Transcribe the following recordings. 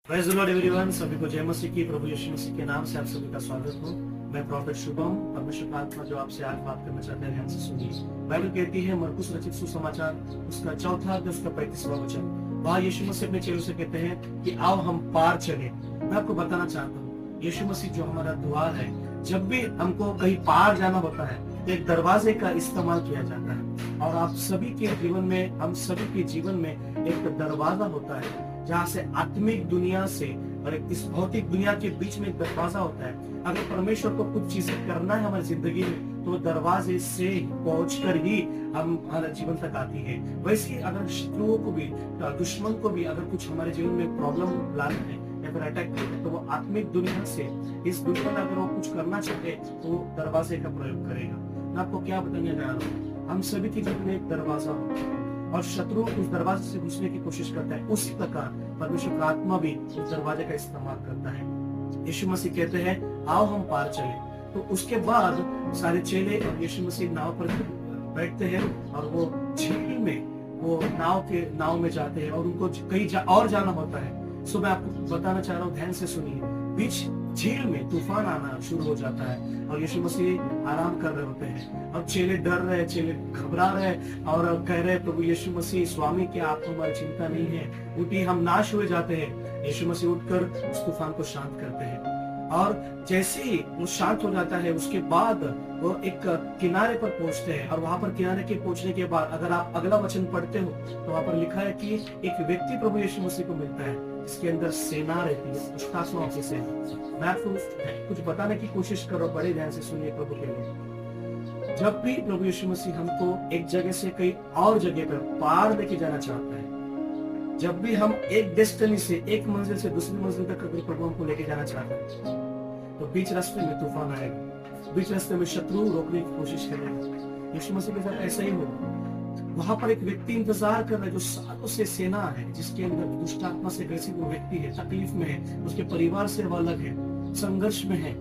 Praise the Lord everyone, सभी को जय मसीह की। प्रभु यीशु मसीह के नाम से आप सभी का स्वागत हो। मैं प्रॉफेट शुभम, परमेश्वर का आत्मा जो आपसे आज बात करना चाहते हैं, हमसे सुनिए। बाइबल कहती है मरकुस रचित सुसमाचार उसका 4 अध्याय उसका 35वां वचन, वहाँ यीशु मसीह अपने चेलों से कहते हैं कि आओ हम पार चले। मैं आपको बताना चाहता हूँ, यीशु मसीह जो हमारा द्वार है, जब भी हमको कहीं पार जाना होता है तो एक दरवाजे का इस्तेमाल किया जाता है। और आप सभी के जीवन में, हम सभी के जीवन में एक दरवाजा होता है जहाँ से आत्मिक दुनिया से और इस भौतिक दुनिया के बीच में एक दरवाजा होता है। अगर परमेश्वर को कुछ चीजें करना है हमारी जिंदगी में, तो दरवाजे से पहुंचकर ही हम हमारे जीवन तक आती है। वैसे ही अगर शत्रुओं को भी, दुश्मन को भी अगर कुछ हमारे जीवन में प्रॉब्लम लाना है या फिर अटैक करना है, तो वो आत्मिक दुनिया से इस दुनिया में अगर वो कुछ करना चाहते तो वो दरवाजे का प्रयोग करेगा। मैं आपको क्या बताने जा रहा हूँ, हम सभी के जीवन में एक दरवाजा होता है और शत्रु उस दरवाजे से घुसने की कोशिश करता है। उसी प्रकार परमेश्वर का आत्मा भी उस दरवाजे का इस्तेमाल करता है। यीशु मसीह कहते हैं आओ हम पार चले। तो उसके बाद सारे चेले और यीशु मसीह नाव पर बैठते हैं और वो झील में, वो नाव में जाते हैं और उनको कहीं और जाना होता है। सो मैं आपको बताना चाह रहा हूँ, ध्यान से सुनिए। बीच झील में तूफान आना शुरू हो जाता है और यीशु मसीह आराम कर रहे होते हैं और चेले डर रहे, चेले घबरा रहे और कह रहे प्रभु यीशु मसीह स्वामी, क्या आपको हमारी चिंता नहीं है? उठी हम नाश हुए जाते हैं। यीशु मसीह उठकर उस तूफान को शांत करते हैं और जैसे ही वो शांत हो जाता है, उसके बाद वो एक किनारे पर पहुंचते हैं और वहां पर किनारे के पहुंचने के बाद अगर आप अगला वचन पढ़ते हो तो वहां पर लिखा है कि एक व्यक्ति प्रभु यीशु मसीह को मिलता है जिसके अंदर सेना रहती है, दुष्टात्माओं की सेना। मैं आपको कुछ बताने की कोशिश करो, बड़े ध्यान से सुनिए प्रभु के लिए। जब भी प्रभु यीशु मसीह हमको एक जगह से कहीं और जगह पर पार लेके जाना चाहता है, जब भी हम एक डेस्टिनी से, एक मंजिल से दूसरी मंजिल तक अगर प्रभु हमको लेके जाना चाहता है, तो बीच रास्ते में तूफान आएगा, बीच रास्ते में शत्रु रोकने की कोशिश करेगा। यीशु मसीह के साथ ऐसा ही होगा। वहां पर एक व्यक्ति इंतजार कर रहा है जो सालों से सेना है, जिसके अंदर दुष्ट आत्मा से ग्रसित वो व्यक्ति है, तकलीफ में है, उसके परिवार से वो अलग है, संघर्ष में है,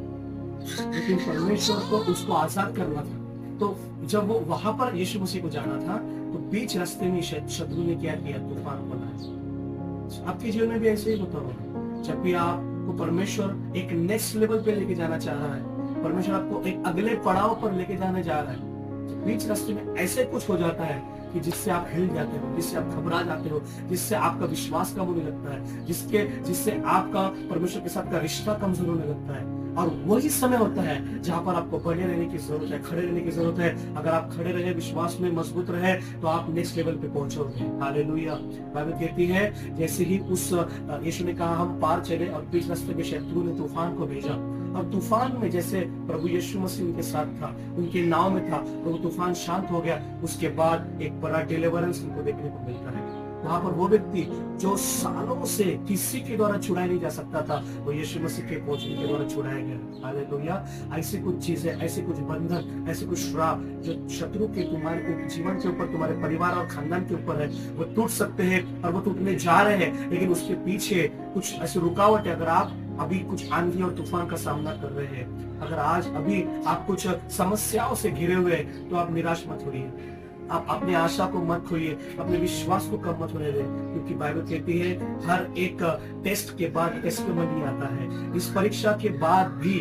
लेकिन परमेश्वर को उसको आजाद करना था। तो जब वो वहां पर यीशु मसीह को जाना था, तो बीच रास्ते में शत्रु ने क्या किया? तूफान बनाया। आपके जीवन में भी ऐसे ही होता होगा। जब भी आपको परमेश्वर एक नेक्स्ट लेवल पे लेके जाना चाह रहा है, परमेश्वर आपको एक अगले पड़ाव पर लेके जाने जा रहा है, बीच रास्ते में ऐसे कुछ हो जाता है कि जिससे आप हिल जाते हो, जिससे आप घबरा जाते हो, जिससे आपका विश्वास कम होने लगता है, जिससे आपका परमेश्वर के साथ का रिश्ता कमजोर होने लगता है। और वही समय होता है जहां पर आपको बने रहने की जरूरत है, खड़े रहने की जरूरत है। अगर आप खड़े रहे, विश्वास में मजबूत रहे, तो आप नेक्स्ट लेवल पे पहुंचोगे। हालेलुया। बाइबल कहती है जैसे ही उस यीशु ने कहा हम पार चले और बीच रास्ते में शत्रु ने तूफान को भेजा, और तूफान में जैसे प्रभु यीशु मसीह उनके साथ था, उनके नाव में था, तो वो तूफान शांत हो गया। उसके बाद एक बड़ा डिलीवरेंस उनको देखने को मिलता है। वहां पर वो व्यक्ति जो सालों से किसी के द्वारा छुड़ाया नहीं जा सकता था, वो यीशु मसीह के पहुंचने के द्वारा छुड़ाया गया। हालेलुया। ऐसी कुछ चीजें, ऐसे कुछ बंधन, ऐसे कुछ श्राप जो शत्रु के तुम्हारे जीवन के ऊपर, तुम्हारे परिवार और खानदान के ऊपर है, वो टूट सकते हैं और वो टूटने जा रहे हैं। लेकिन उसके पीछे कुछ ऐसी रुकावट है। अगर आप अभी कुछ आंधी और तूफान का सामना कर रहे हैं, अगर आज अभी आप कुछ समस्याओं से घिरे हुए हैं, तो आप निराश मत होइए, आप अपनी आशा को मत खोइए, अपने विश्वास को कम मत होने दें, क्योंकि बाइबल कहती है हर एक टेस्ट के बाद टेस्टिमनी आता है। इस परीक्षा के बाद भी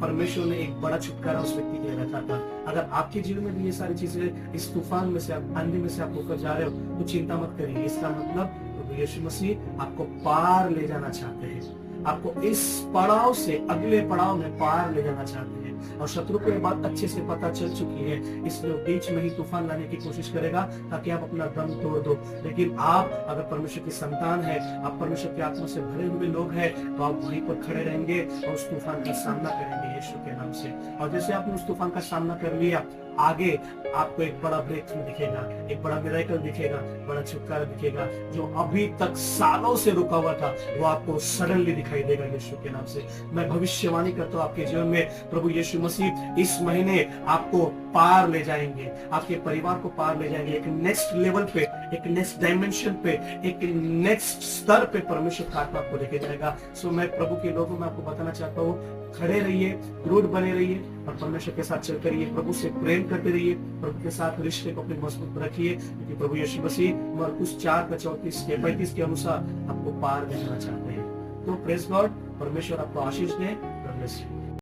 परमेश्वर ने एक बड़ा छुटकारा उस व्यक्ति के लिए रखा था। अगर आपके जीवन में भी ये सारी चीजें, इस तूफान में से, आंधी में से आप होकर जा रहे हो, तो चिंता मत करिए। इसका मतलब यीशु मसीह आपको पार ले जाना चाहते हैं, आपको इस पड़ाव से अगले पड़ाव में पार ले जाना चाहते हैं। और शत्रु को ये बात अच्छे से पता चल चुकी है, इसलिए बीच में ही तूफान लाने की कोशिश करेगा ताकि आप अपना दम तोड़ दो। लेकिन आप अगर परमेश्वर की संतान है, आप परमेश्वर की आत्मा से भरे हुए लोग हैं, तो आप वहीं पर खड़े रहेंगे और उस तूफान का सामना करेंगे यीशु के नाम से। और जैसे आपने उस तूफान का सामना कर लिया, आगे आपको एक बड़ा ब्रेक थ्रू दिखेगा, एक बड़ा मिरेकल दिखेगा, बड़ा छुटकारा दिखेगा। जो अभी तक सालों से रुका हुआ था, वो आपको सडनली दिखाई देगा यीशु के नाम से। मैं भविष्यवाणी करता हूँ आपके जीवन में प्रभु यीशु मसीह इस महीने आपको पार ले जाएंगे, आपके परिवार को पार ले जाएंगे, एक नेक्स्ट लेवल पे, एक नेक्स्ट डायमेंशन पे, एक नेक्स्ट स्तर पे परमेश्वर का आत्मा आपको लेके जाएगा। सो मैं प्रभु के लोगों में आपको बताना चाहता हूँ, खड़े रहिए, दृढ़ बने रहिए और परमेश्वर के साथ चलते रहिए, प्रभु से प्रेम करते रहिए, प्रभु के साथ रिश्ते को अपने मजबूत रखिए, क्योंकि प्रभु यीशु मसीह मरकुस 4:34-35 के अनुसार आपको पार देना चाहते हैं। तो प्रेज गॉड, परमेश्वर आपको आशीष दे। God bless you.